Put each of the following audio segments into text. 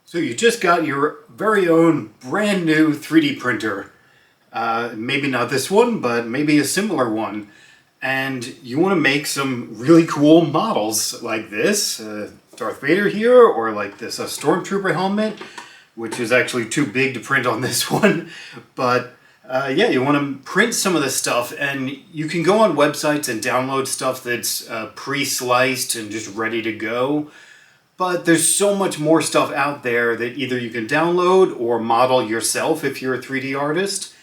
So you just got your very own brand new 3D printer. Maybe not this one, but maybe a similar one. And you want to make some really cool models like this, Darth Vader here, or like this Stormtrooper helmet, which is actually too big to print on this one. But yeah, you want to print some of this stuff, and you can go on websites and download stuff that's pre-sliced and just ready to go. But there's so much more stuff out there that either you can download or model yourself if you're a 3D artist.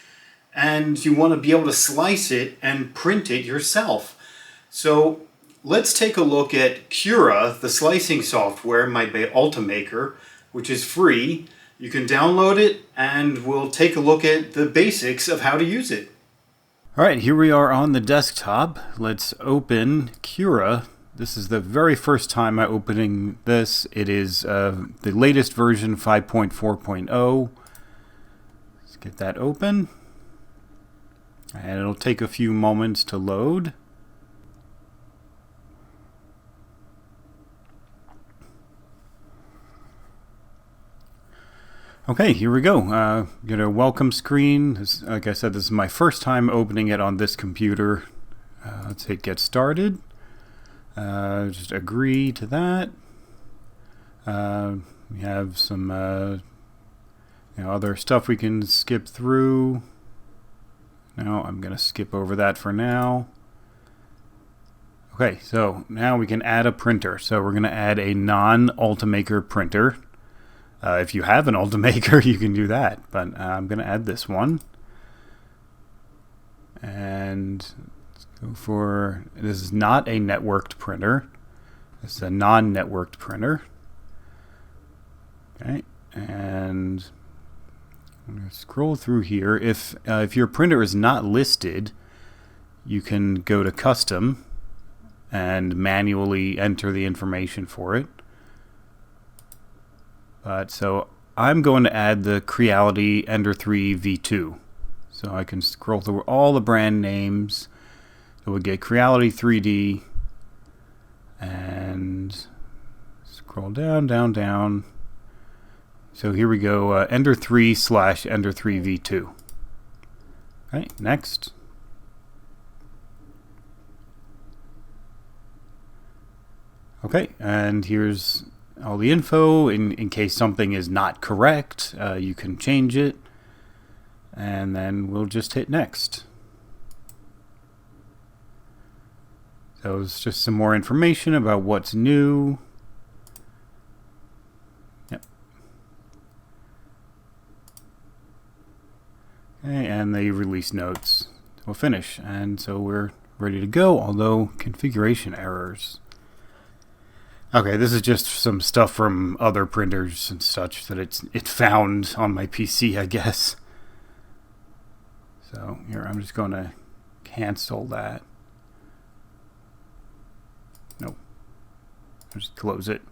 And you want to be able to slice it and print it yourself. So let's take a look at Cura, the slicing software made by Ultimaker, which is free. You can download it, and we'll take a look at the basics of how to use it. All right, here we are on the desktop. Let's open Cura. This is the very first time I'm opening this. It is the latest version, 5.4.0. Let's get that open. And it'll take a few moments to load. Okay, here we go. Get a welcome screen. Like I said, this is my first time opening it on this computer. Let's hit get started. Just agree to that. We have some other stuff we can skip through. No, I'm going to skip over that for now. Okay, so now we can add a printer. So we're going to add a non-Ultimaker printer. If you have an Ultimaker, you can do that. But I'm going to add this one. And let's go for, this is not a networked printer. This is a non-networked printer. Okay, and I'm going to scroll through here. If your printer is not listed, you can go to Custom and manually enter the information for it. But so I'm going to add the Creality Ender 3 V2. So I can scroll through all the brand names. So we'll get Creality 3D and scroll down, down, down. So here we go, Ender 3 / Ender 3 V2. Okay, next. Okay, and here's all the info. In case something is not correct, you can change it. And then we'll just hit next. So it's just some more information about what's new. Okay, and the release notes will finish, and so we're ready to go, although configuration errors. Okay, this is just some stuff from other printers and such that it found on my PC, I guess. So here, I'm just going to cancel that. Nope. I'll just close it.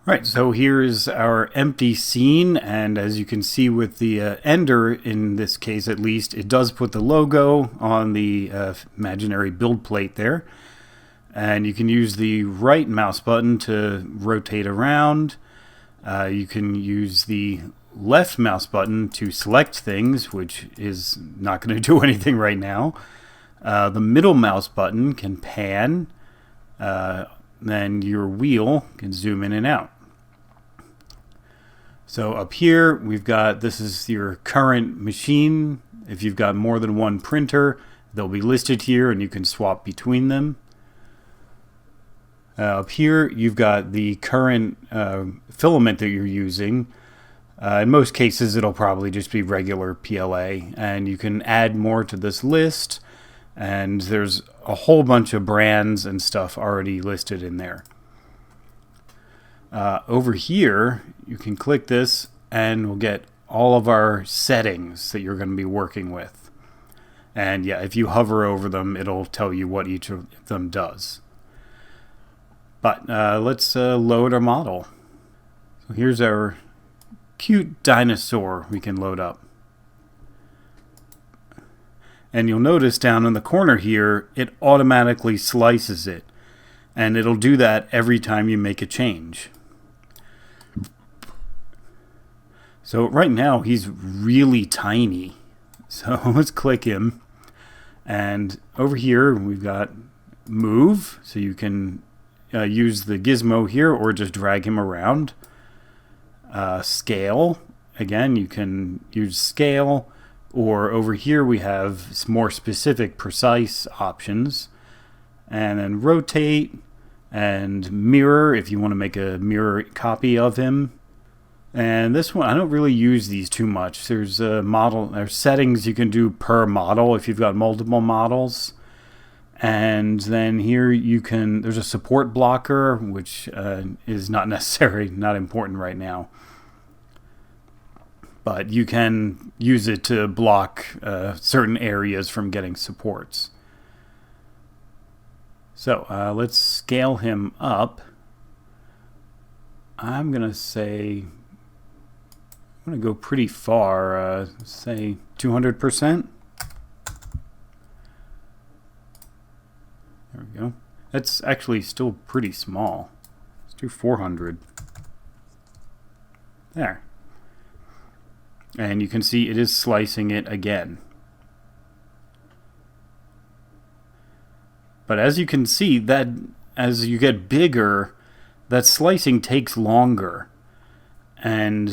Right, so here's our empty scene, and as you can see with the Ender, in this case at least, it does put the logo on the imaginary build plate there. And you can use the right mouse button to rotate around. You can use the left mouse button to select things, which is not going to do anything right now. The middle mouse button can pan. Then your wheel can zoom in and out. So up here we've got, this is your current machine. If you've got more than one printer, they'll be listed here and you can swap between them. Up here you've got the current filament that you're using. In most cases it'll probably just be regular PLA, and you can add more to this list. And there's a whole bunch of brands and stuff already listed in there. Over here, you can click this and we'll get all of our settings that you're going to be working with. And yeah, if you hover over them, it'll tell you what each of them does. But let's load our model. So here's our Cute Dinosaur we can load up. And you'll notice down in the corner here, it automatically slices it. And it'll do that every time you make a change. So right now he's really tiny. So let's click him. And over here we've got move. So you can use the gizmo here or just drag him around. Scale. Again, you can use scale. Or over here we have more specific, precise options. And then rotate and mirror if you want to make a mirror copy of him. And this one, I don't really use these too much. There's a model, there's settings you can do per model if you've got multiple models. And then here you can, there's a support blocker, which is not necessary, not important right now. But you can use it to block certain areas from getting supports. So let's scale him up. I'm going to say, I'm going to go pretty far, say 200%. There we go. That's actually still pretty small. Let's do 400. There. And you can see it is slicing it again. But as you can see, that as you get bigger, that slicing takes longer. And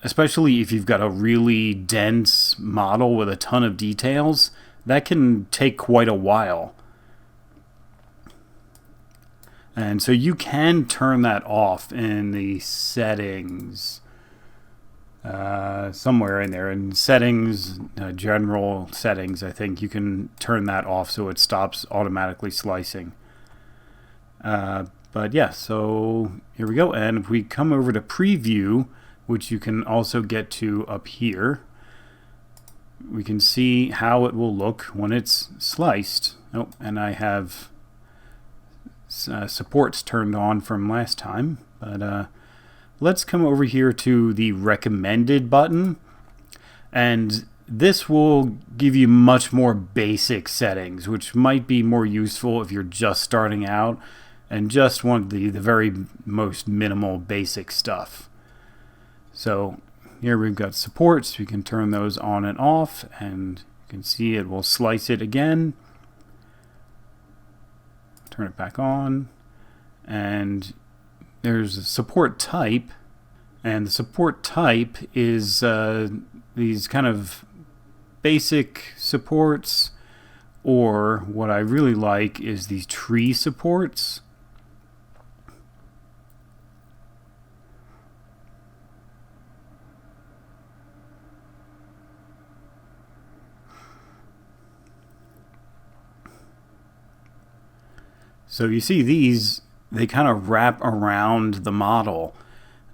especially if you've got a really dense model with a ton of details, that can take quite a while. And so you can turn that off in the settings. Somewhere in there. In settings, general settings, I think you can turn that off so it stops automatically slicing. But yeah, so here we go. And if we come over to preview, which you can also get to up here, we can see how it will look when it's sliced. Oh, and I have supports turned on from last time. But let's come over here to the recommended button. And this will give you much more basic settings, which might be more useful if you're just starting out and just want the very most minimal basic stuff. So here we've got supports. We can turn those on and off, and you can see it will slice it again. Turn it back on, and there's a support type, and the support type is these kind of basic supports, or what I really like is these tree supports. So you see these, they kind of wrap around the model,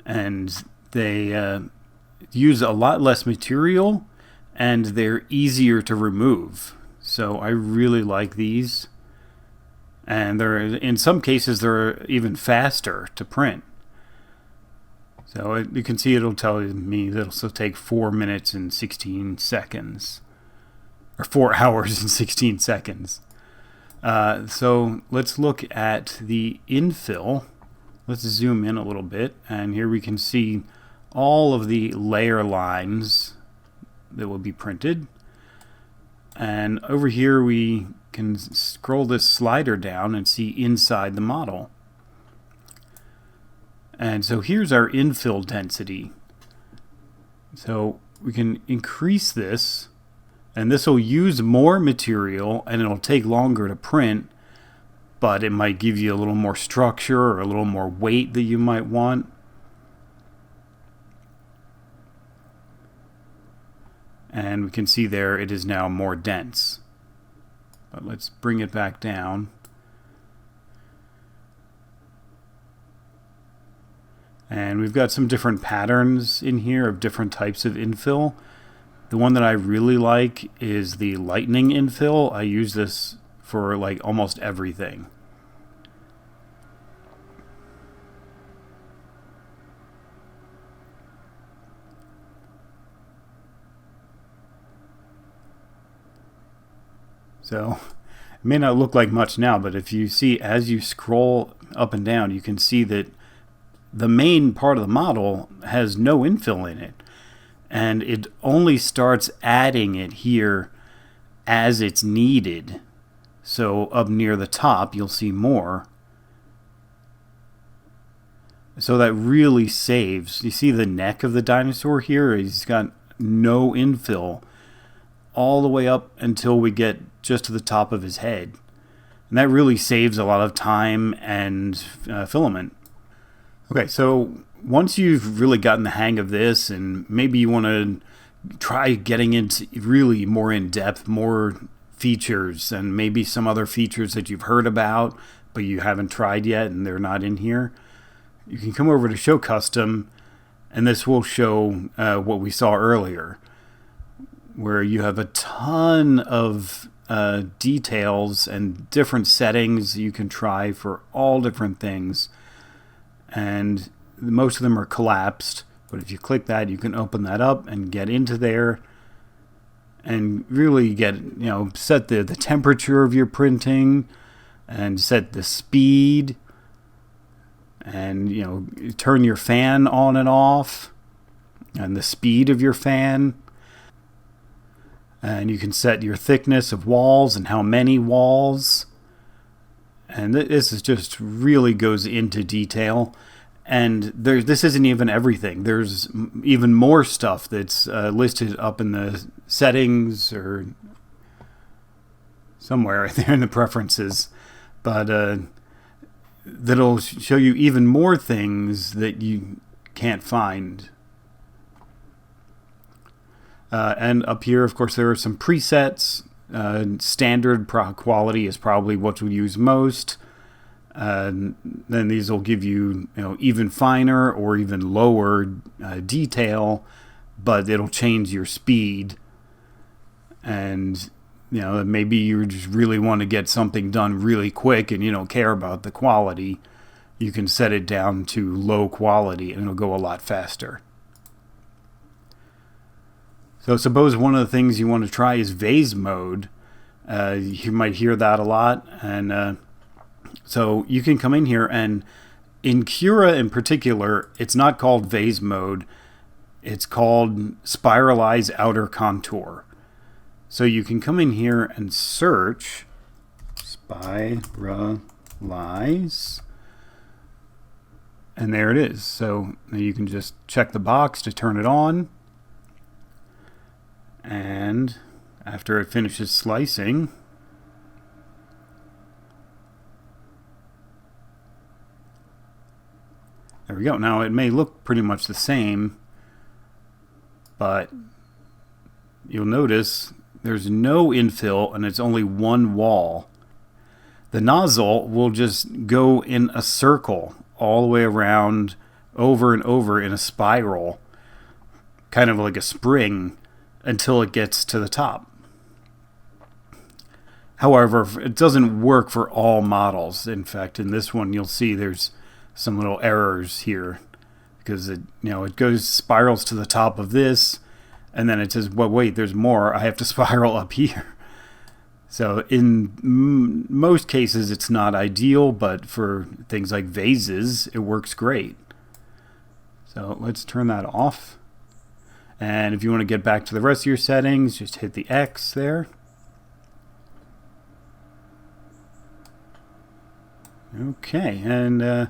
and they use a lot less material, and they're easier to remove. So I really like these, and they're, in some cases they're even faster to print. So you can see it'll tell me that it'll take 4 minutes and 16 seconds, or 4 hours and 16 seconds. So let's look at the infill. Let's zoom in a little bit, and here we can see all of the layer lines that will be printed. And over here we can scroll this slider down and see inside the model. And so here's our infill density. So we can increase this, and this will use more material, and it'll take longer to print, but it might give you a little more structure or a little more weight that you might want. And we can see there it is now more dense. But let's bring it back down. And we've got some different patterns in here of different types of infill. The one that I really like is the lightning infill. I use this for like almost everything. So it may not look like much now, but if you see as you scroll up and down, you can see that the main part of the model has no infill in it. and it only starts adding it here as it's needed. So up near the top you'll see more. So that really saves. You see the neck of the dinosaur here? He's got no infill all the way up until we get just to the top of his head. And that really saves a lot of time and filament. Okay, so once you've really gotten the hang of this, and maybe you want to try getting into really more in depth, more features, and maybe some other features that you've heard about but you haven't tried yet and they're not in here, you can come over to Show Custom, and this will show what we saw earlier, where you have a ton of details and different settings you can try for all different things. And most of them are collapsed, but if you click that, you can open that up and get into there and really get, set the temperature of your printing and set the speed, and turn your fan on and off and the speed of your fan. And you can set your thickness of walls and how many walls. And this is just really goes into detail. And this isn't even everything. There's even more stuff that's listed up in the settings or somewhere right there in the preferences. But that'll show you even more things that you can't find. And up here, of course, there are some presets. Standard quality is probably what we use most. Then these will give you, even finer or even lower detail, but it'll change your speed. And maybe you just really want to get something done really quick and you don't care about the quality. You can set it down to low quality and it'll go a lot faster. So suppose one of the things you want to try is Vase mode. You might hear that a lot. And so you can come in here, and in Cura in particular, it's not called Vase mode. It's called Spiralize Outer Contour. So you can come in here and search Spiralize, and there it is. So you can just check the box to turn it on. And after it finishes slicing, there we go. Now it may look pretty much the same, but you'll notice there's no infill and it's only one wall. The nozzle will just go in a circle all the way around, over and over in a spiral, kind of like a spring, until it gets to the top. However, it doesn't work for all models. In fact, in this one, you'll see there's some little errors here because it goes spirals to the top of this, and then it says, well, wait, there's more. I have to spiral up here. So in most cases, it's not ideal, but for things like vases, it works great. So let's turn that off. And if you want to get back to the rest of your settings, just hit the X there. Okay, and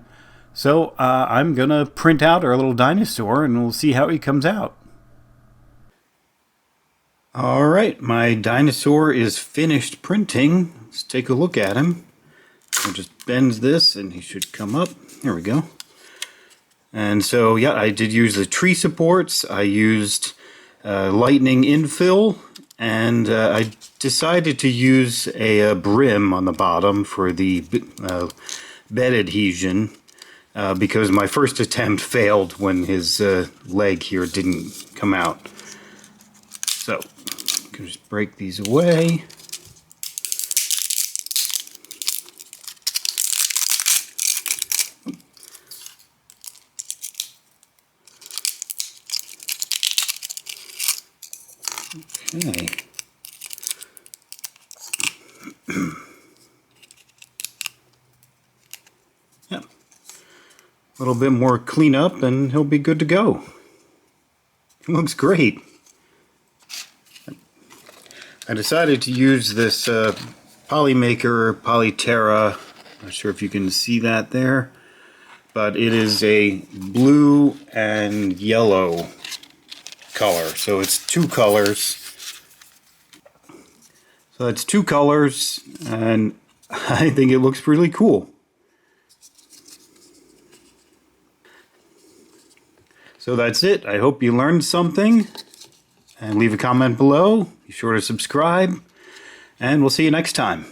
so I'm going to print out our little dinosaur, and we'll see how he comes out. All right, my dinosaur is finished printing. Let's take a look at him. I'll just bend this, and he should come up. There we go. And so, yeah, I did use the tree supports. I used lightning infill, and I decided to use a brim on the bottom for the bed adhesion because my first attempt failed when his leg here didn't come out. So, I can just break these away. Okay. Yeah. A little bit more cleanup and he'll be good to go. It looks great. I decided to use this Polymaker Polyterra. Not sure if you can see that there, but it is a blue and yellow color. So it's two colors. So it's two colors, and I think it looks really cool. So that's it. I hope you learned something. And leave a comment below. Be sure to subscribe. And we'll see you next time.